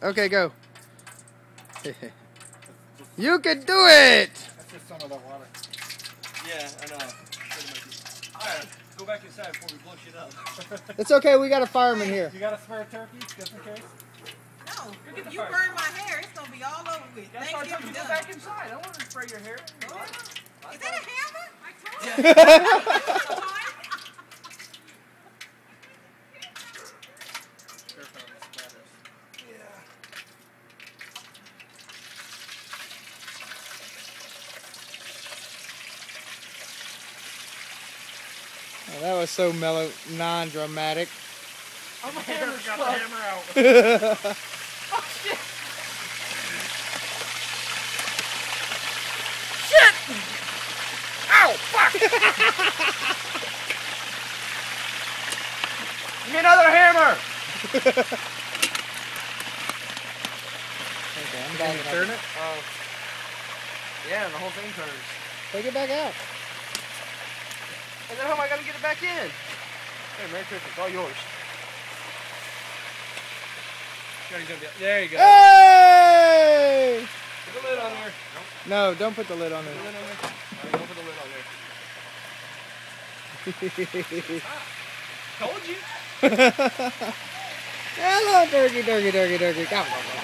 Okay, go. You can do it! That's just some of the water. Yeah, I know. Alright, go back inside before we blow shit up. It's okay, we got a fireman here. You got a spare turkey, just in case? No, if you burn my hair, it's going to be all over with. That's why I told you to go back inside. I want to spray your hair. Is that a hammer? I told you. Oh, that was so mellow, non-dramatic. I'm a hammer got the hammer out. Oh shit! Shit! Ow! Fuck! Give me another hammer! Okay, I'm Can back you turn it? Oh. Yeah, and the whole thing turns. Take it back out. And then how am I gonna get it back in? Hey, Merry Christmas, all yours. There you go. Hey! Put the lid on there. No, don't put the lid on Put there. the lid on there. Alright, don't put the lid on there. Told you. Hello, turkey, turkey, turkey, turkey. Come on.